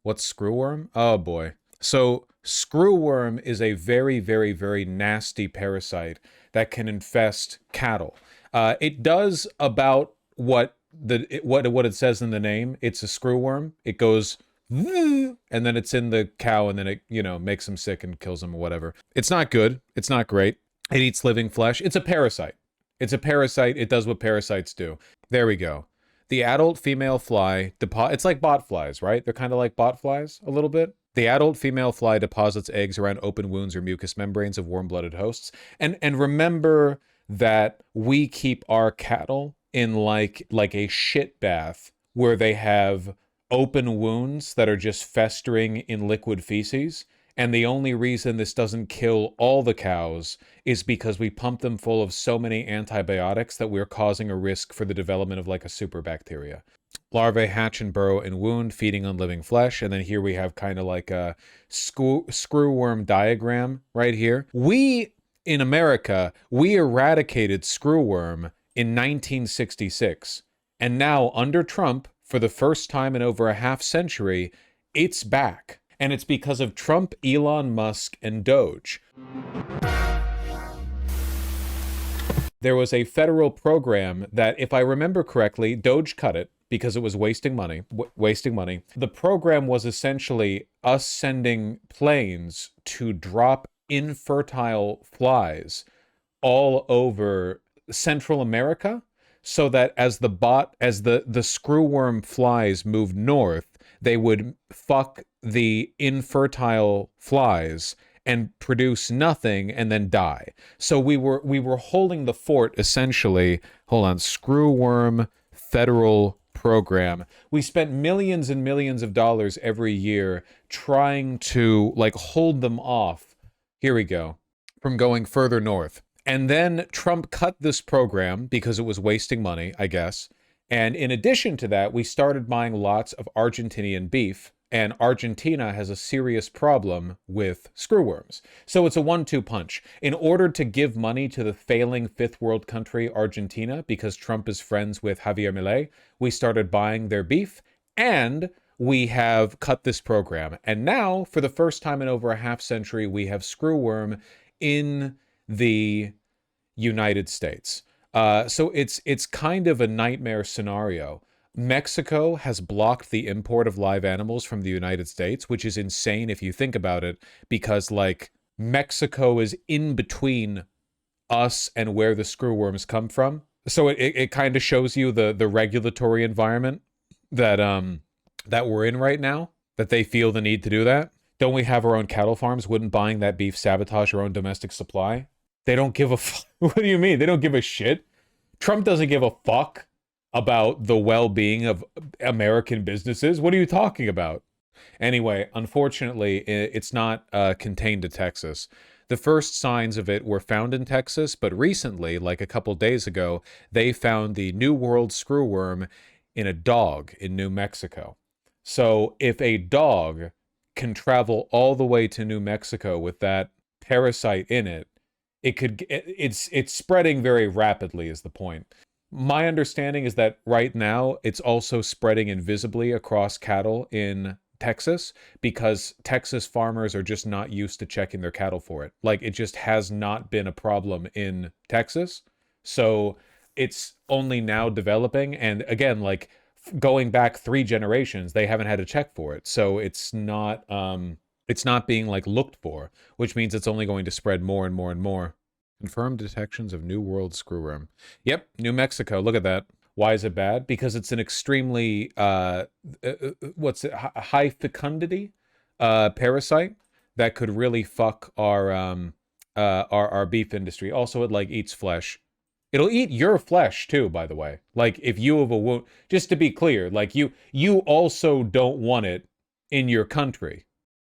What's screwworm? Oh boy. So screwworm is a very, very, very nasty parasite that can infest cattle. It does about what it says in the name. It's a screwworm. It goes and then it's in the cow, and then it makes them sick and kills them or whatever. It's not good. It's not great. It eats living flesh. It's a parasite. It's a parasite. It does what parasites do. There we go. The adult female fly, it's like bot flies, right? They're kind of like bot flies a little bit. The adult female fly deposits eggs around open wounds or mucous membranes of warm-blooded hosts. And remember that we keep our cattle in like a shit bath where they have open wounds that are just festering in liquid feces. And the only reason this doesn't kill all the cows is because we pump them full of so many antibiotics that we're causing a risk for the development of like a super bacteria. Larvae hatch and burrow in wound, feeding on living flesh. And then here we have kind of like a screwworm diagram right here. In America, we eradicated screwworm in 1966. And now under Trump, for the first time in over a half century, it's back. And it's because of Trump, Elon Musk, and DOGE. There was a federal program that, if I remember correctly, DOGE cut it because it was wasting money. The program was essentially us sending planes to drop infertile flies all over Central America, so that as the screwworm flies moved north, they would fuck the infertile flies and produce nothing and then die. So we were holding the fort essentially. Hold on, screwworm federal program. We spent millions and millions of dollars every year trying to like hold them off. Here we go. From going further north. And then Trump cut this program because it was wasting money, I guess. And in addition to that, we started buying lots of Argentinian beef, and Argentina has a serious problem with screwworms. So it's a 1-2 punch. In order to give money to the failing fifth world country, Argentina, because Trump is friends with Javier Milei, we started buying their beef, and we have cut this program. And now, for the first time in over a half century, we have screwworm in the United States. So it's kind of a nightmare scenario. Mexico has blocked the import of live animals from the United States, which is insane if you think about it, because like Mexico is in between us and where the screwworms come from. So it kind of shows you the regulatory environment that we're in right now, that they feel the need to do that. Don't we have our own cattle farms? Wouldn't buying that beef sabotage our own domestic supply? They don't give a what do you mean? They don't give a shit? Trump doesn't give a fuck about the well-being of American businesses. What are you talking about? Anyway, unfortunately, it's not contained to Texas. The first signs of it were found in Texas, but recently, like a couple days ago, they found the New World screwworm in a dog in New Mexico. So if a dog can travel all the way to New Mexico with that parasite in it, it's spreading very rapidly is the point. My understanding is that right now it's also spreading invisibly across cattle in Texas because Texas farmers are just not used to checking their cattle for it. Like, it just has not been a problem in Texas. So it's only now developing. And again, like going back 3 generations, they haven't had to check for it. So it's not being like looked for, which means it's only going to spread more and more and more. Confirmed detections of New World screwworm. Yep, New Mexico. Look at that. Why is it bad? Because it's an extremely high fecundity parasite that could really fuck our beef industry. Also, it like eats flesh. It'll eat your flesh too, by the way. Like if you have a wound, just to be clear, like you also don't want it in your country.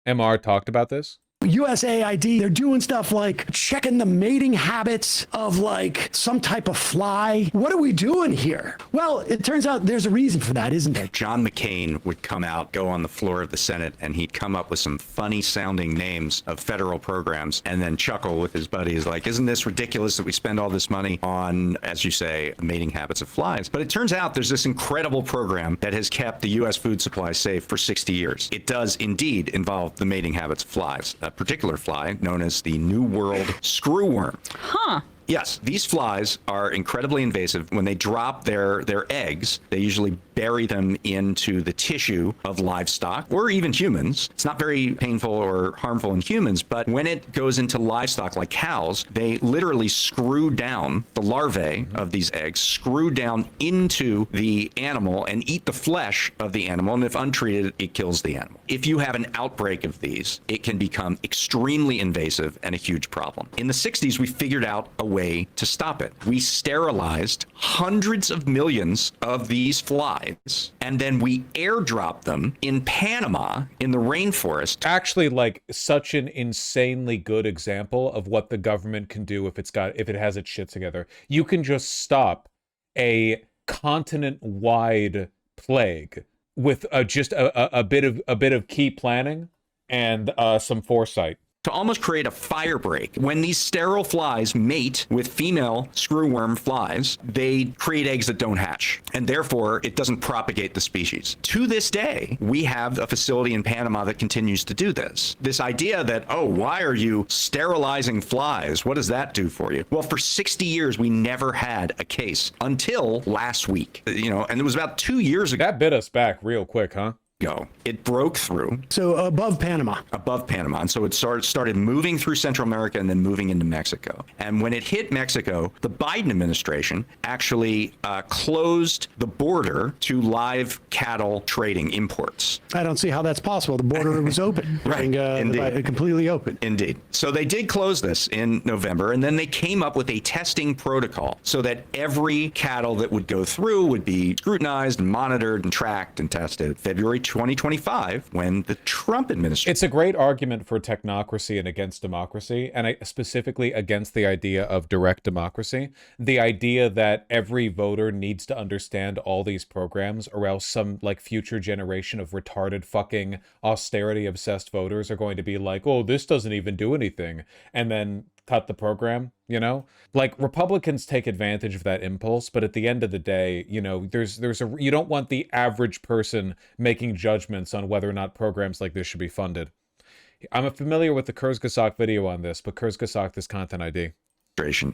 MR talked about this. USAID, they're doing stuff like checking the mating habits of like some type of fly. What are we doing here? Well, it turns out there's a reason for that, isn't there? John McCain would come out, go on the floor of the Senate, and he'd come up with some funny sounding names of federal programs and then chuckle with his buddies like, isn't this ridiculous that we spend all this money on, as you say, mating habits of flies? But it turns out there's this incredible program that has kept the U.S. food supply safe for 60 years. It does indeed involve the mating habits of flies. A particular fly known as the New World screwworm. Huh. Yes, these flies are incredibly invasive. When they drop their eggs, they usually bury them into the tissue of livestock or even humans. It's not very painful or harmful in humans, but when it goes into livestock like cows, they literally screw down the larvae of these eggs, screw down into the animal and eat the flesh of the animal. And if untreated, it kills the animal. If you have an outbreak of these, it can become extremely invasive and a huge problem. In the 60s, we figured out a way to stop it. We sterilized hundreds of millions of these flies, and then we airdropped them in Panama in the rainforest. Actually, like, such an insanely good example of what the government can do if it has its shit together. You can just stop a continent-wide plague with just a bit of key planning and some foresight. To almost create a fire break. When these sterile flies mate with female screwworm flies, they create eggs that don't hatch, and therefore it doesn't propagate the species. To this day, we have a facility in Panama that continues to do this. This idea that, oh, why are you sterilizing flies? What does that do for you? Well, for 60 years, we never had a case until last week, and it was about 2 years ago. That bit us back real quick, huh? It broke through. So above Panama. And so it started moving through Central America and then moving into Mexico. And when it hit Mexico, the Biden administration actually closed the border to live cattle trading imports. I don't see how that's possible. The border was open. Right. Indeed. Completely open. Indeed. So they did close this in November, and then they came up with a testing protocol so that every cattle that would go through would be scrutinized and monitored and tracked and tested. February 2025, when the Trump administration... It's a great argument for technocracy and against democracy, and specifically against the idea of direct democracy. The idea that every voter needs to understand all these programs, or else some like future generation of retarded fucking austerity-obsessed voters are going to be like, oh, this doesn't even do anything, and then cut the program, Like, Republicans take advantage of that impulse, but at the end of the day, you don't want the average person making judgments on whether or not programs like this should be funded. I'm familiar with the Kurzgesagt video on this, but Kurzgesagt is Content ID.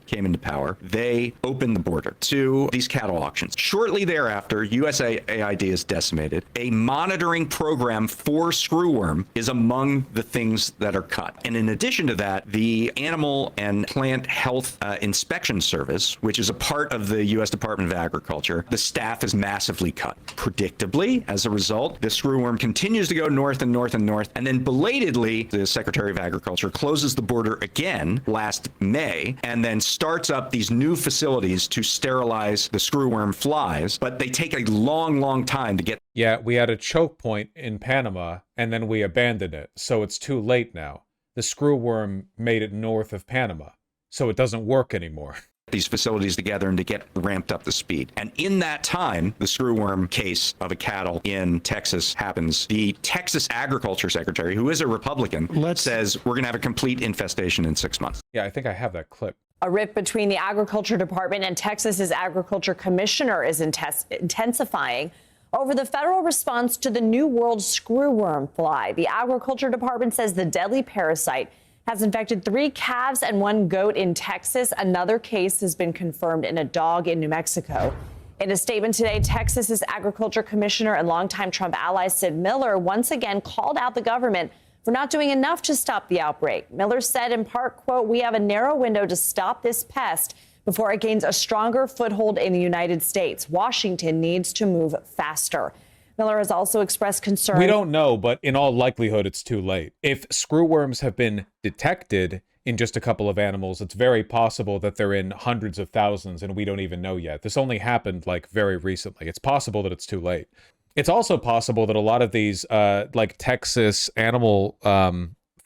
Came into power, they opened the border to these cattle auctions. Shortly thereafter, USAID is decimated. A monitoring program for screwworm is among the things that are cut. And in addition to that, the Animal and Plant Health Inspection Service, which is a part of the U.S. Department of Agriculture, the staff is massively cut. Predictably, as a result, the screwworm continues to go north and north and north, and then belatedly, the Secretary of Agriculture closes the border again last May, and then starts up these new facilities to sterilize the screwworm flies, but they take a long, long time to get. Yeah, we had a choke point in Panama, and then we abandoned it, so it's too late now. The screwworm made it north of Panama, so it doesn't work anymore. These facilities together and to get ramped up the speed. And in that time, the screwworm case of a cattle in Texas happens. The Texas Agriculture Secretary, who is a Republican, says we're going to have a complete infestation in 6 months. Yeah, I think I have that clip. A rift between the Agriculture Department and Texas's Agriculture Commissioner is intensifying over the federal response to the New World screwworm fly. The Agriculture Department says the deadly parasite has infected 3 calves and 1 goat in Texas. Another case has been confirmed in a dog in New Mexico. In a statement today, Texas's Agriculture Commissioner and longtime Trump ally Sid Miller once again called out the government for not doing enough to stop the outbreak. Miller said in part, quote, "We have a narrow window to stop this pest before it gains a stronger foothold in the United States. Washington needs to move faster." Miller has also expressed concern. We don't know, but in all likelihood, it's too late. If screwworms have been detected in just a couple of animals, it's very possible that they're in hundreds of thousands and we don't even know yet. This only happened like very recently. It's possible that it's too late. It's also possible that a lot of these like Texas animal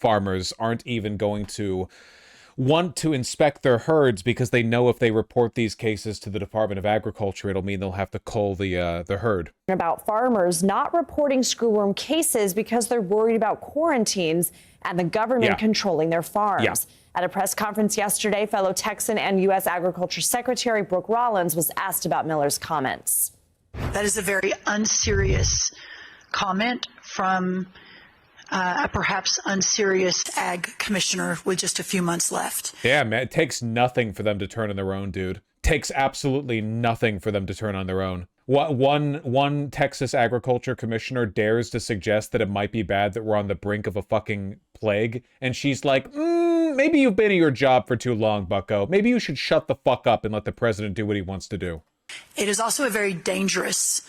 farmers aren't even going to want to inspect their herds because they know if they report these cases to the Department of Agriculture, it'll mean they'll have to cull the herd. About farmers not reporting screwworm cases because they're worried about quarantines and the government controlling their farms. At a press conference yesterday, fellow Texan and U.S. Agriculture Secretary Brooke Rollins was asked about Miller's comments. That is a very unserious comment from a perhaps unserious ag commissioner with just a few months left. Yeah, man, it takes nothing for them to turn on their own, dude. Takes absolutely nothing for them to turn on their own. One Texas agriculture commissioner dares to suggest that it might be bad that we're on the brink of a fucking plague, and she's like, maybe you've been at your job for too long, bucko. Maybe you should shut the fuck up and let the president do what he wants to do. It is also a very dangerous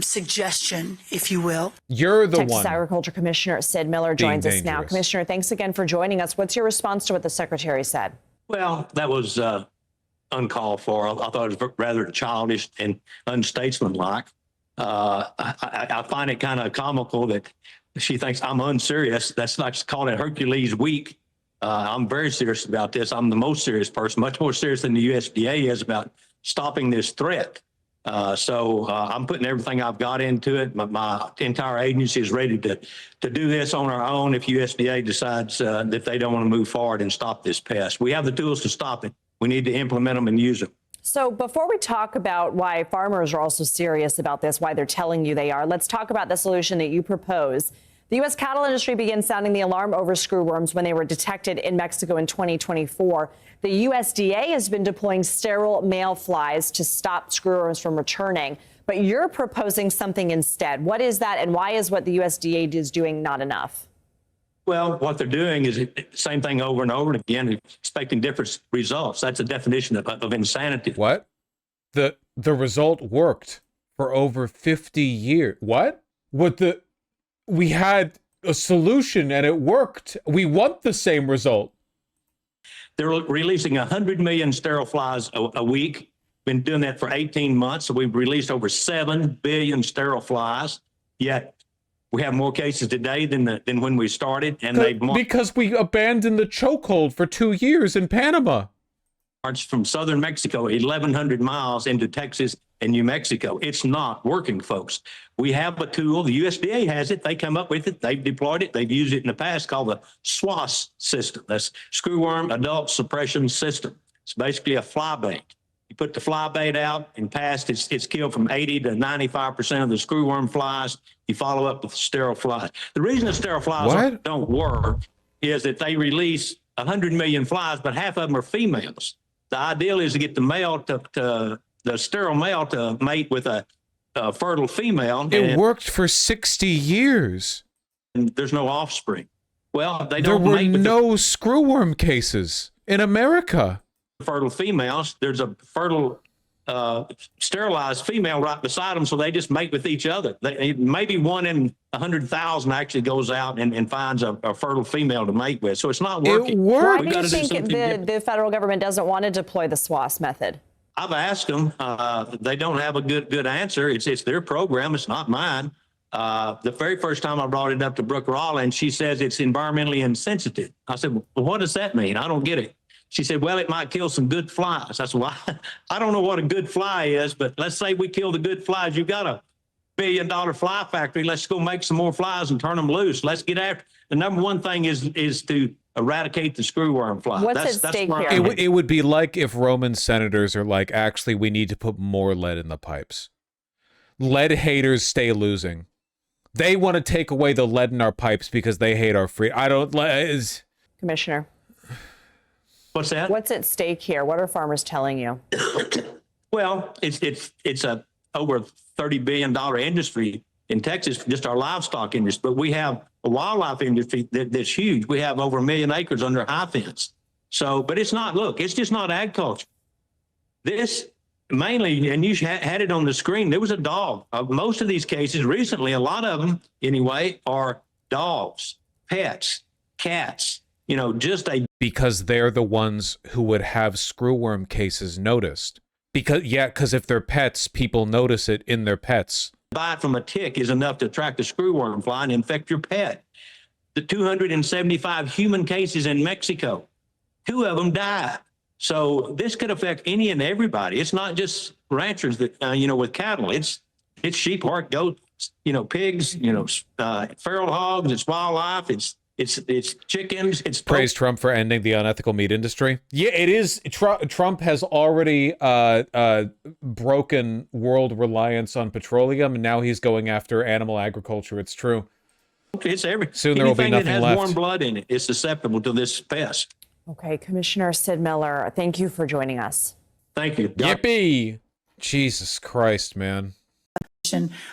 suggestion, if you will. You're the Texas one. Agriculture Commissioner Sid Miller joins us now. dangerous. Commissioner, thanks again for joining us. What's your response to what the secretary said? Well, that was uncalled for. I thought it was rather childish and unstatesmanlike. I find it kind of comical that she thinks I'm unserious. That's like calling it Hercules week. I'm very serious about this. I'm the most serious person, much more serious than the USDA is about stopping this threat. So I'm putting everything I've got into it. My entire agency is ready to do this on our own if USDA decides that they don't want to move forward and stop this pest. We have the tools to stop it. We need to implement them and use them. So before we talk about why farmers are also serious about this, why they're telling you they are, let's talk about the solution that you propose. The U.S. cattle industry began sounding the alarm over screwworms when they were detected in Mexico in 2024. The USDA has been deploying sterile male flies to stop screwworms from returning. But you're proposing something instead. What is that, and why is what the USDA is doing not enough? Well, what they're doing is the same thing over and over again, expecting different results. That's a definition of insanity. What? The result worked for over 50 years. What? We had a solution and it worked. We want the same result. They're releasing 100 million sterile flies a week. Been doing that for 18 months. So we've released over 7 billion sterile flies. Yet we have more cases today than when we started. And because we abandoned the chokehold for 2 years in Panama. Marched from southern Mexico, 1,100 miles into Texas and New Mexico. It's not working, folks. We have a tool. The USDA has it. They come up with it. They've deployed it. They've used it in the past called the SWAS system. That's Screwworm Adult Suppression System. It's basically a fly bait. You put the fly bait out and past, it's killed from 80 to 95% of the screwworm flies. You follow up with sterile flies. The reason the sterile flies don't work is that they release 100 million flies, but half of them are females. The ideal is to get the male the sterile male to mate with a fertile female. It worked for 60 years. And there's no offspring. Well, they There don't were mate with no screwworm cases in America. the fertile females. There's a fertile sterilized female right beside them, so they just mate with each other. Maybe 1 in 100,000 actually goes out and finds a fertile female to mate with. So it's not working. It worked. Why do you think the federal government doesn't want to deploy the SWAS method? I've asked them. They don't have a good answer. It's their program. It's not mine. The very first time I brought it up to Brooke Rollins, she says it's environmentally insensitive. I said, well, what does that mean? I don't get it. She said, well, it might kill some good flies. I said, well, I don't know what a good fly is, but let's say we kill the good flies. You've got $1 billion fly factory. Let's go make some more flies and turn them loose. Let's get after. The number one thing is to eradicate the screwworm fly. What's at stake here? It would be like if Roman senators are like, actually, we need to put more lead in the pipes. Lead haters stay losing. They want to take away the lead in our pipes because they hate our free. Commissioner. What's that? What's at stake here? What are farmers telling you? Well, it's a over $30 billion industry in Texas, just our livestock industry. But we have a wildlife industry that's huge. We have over 1 million acres under high fence. So, but it's not. Look, it's just not ag culture. This mainly, and you had it on the screen. There was a dog. Most of these cases recently, a lot of them anyway, are dogs, pets, cats. You know, because they're the ones who would have screwworm cases noticed. Because if they're pets, people notice it in their pets. Bite from a tick is enough to attract the screwworm fly and infect your pet. the 275 human cases in Mexico. 2 of them died. So this could affect any and everybody. It's not just ranchers that, with cattle. It's sheep, pork, goats, pigs, feral hogs, it's wildlife, it's chickens. It's Praise Trump for ending the unethical meat industry. Yeah, it is. Trump has already broken world reliance on petroleum, and now he's going after animal agriculture. It's true. It's everything. Soon there will be nothing that has left. warm blood in it is susceptible to this pest. Okay, Commissioner Sid Miller, thank you for joining us. Thank you. Yippee! Jesus Christ, man.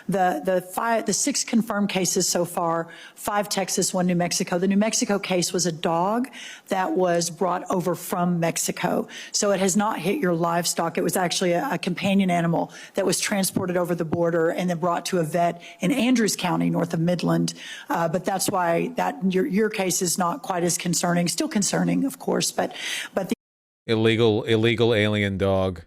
The 6 confirmed cases so far, 5 Texas, 1 New Mexico. The New Mexico case was a dog that was brought over from Mexico. So it has not hit your livestock. It was actually a companion animal that was transported over the border and then brought to a vet in Andrews County, north of Midland. But that's why your case is not quite as concerning. Still concerning, of course, but the Illegal alien dog.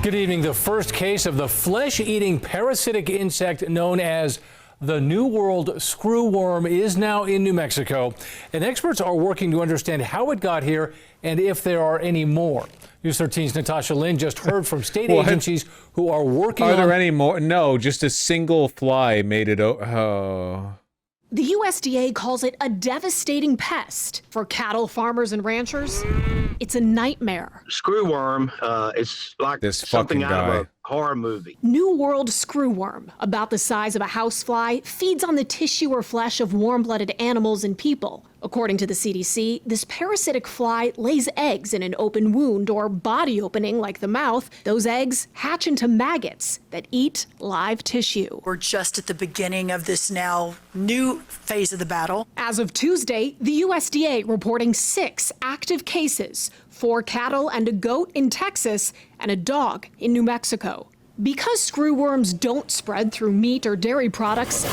Good evening. The first case of the flesh-eating parasitic insect known as the New World screwworm is now in New Mexico, and experts are working to understand how it got here and if there are any more. News 13's Natasha Lynn just heard from state agencies who are working on... Are there any more? No, just a single fly made it... The USDA calls it a devastating pest. For cattle farmers and ranchers, it's a nightmare. Screwworm is like This something fucking out guy. of a horror movie. New World screwworm, about the size of a housefly, feeds on the tissue or flesh of warm-blooded animals and people. According to the CDC, this parasitic fly lays eggs in an open wound or body opening like the mouth. Those eggs hatch into maggots that eat live tissue. we're just at the beginning of this now new phase of the battle. As of Tuesday, the USDA reporting 6 active cases, 4 cattle and a goat in Texas and a dog in New Mexico. Because screwworms don't spread through meat or dairy products,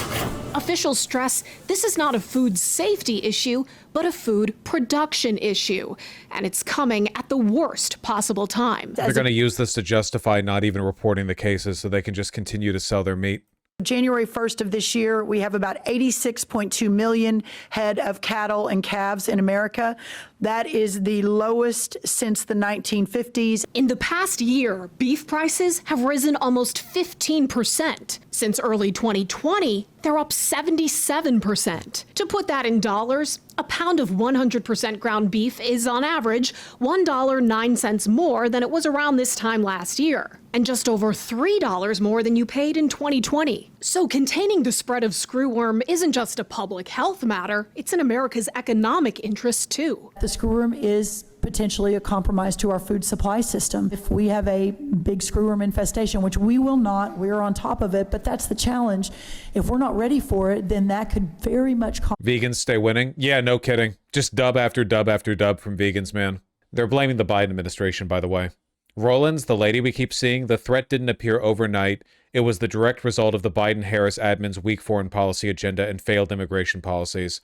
officials stress this is not a food safety issue, but a food production issue. And it's coming at the worst possible time. They're going to use this to justify not even reporting the cases so they can just continue to sell their meat. January 1st of this year, we have about 86.2 million head of cattle and calves in America. That is the lowest since the 1950s. In the past year, beef prices have risen almost 15%. Since early 2020, they're up 77%. To put that in dollars, a pound of 100% ground beef is on average $1.09 more than it was around this time last year, and just over $3 more than you paid in 2020. So containing the spread of screwworm isn't just a public health matter, it's in America's economic interest too. The screwworm is potentially a compromise to our food supply system. If we have a big screwworm infestation, which we will not, we're on top of it, but that's the challenge. If we're not ready for it, then that could very much... Vegans stay winning? Yeah, no kidding. Just dub after dub after dub from vegans, man. They're blaming the Biden administration, by the way. Rollins, the lady we keep seeing, the threat didn't appear overnight. It was the direct result of the Biden-Harris admin's weak foreign policy agenda and failed immigration policies.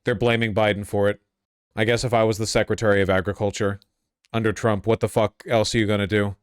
They're blaming Biden for it. I guess if I was the Secretary of Agriculture under Trump, what the fuck else are you gonna do?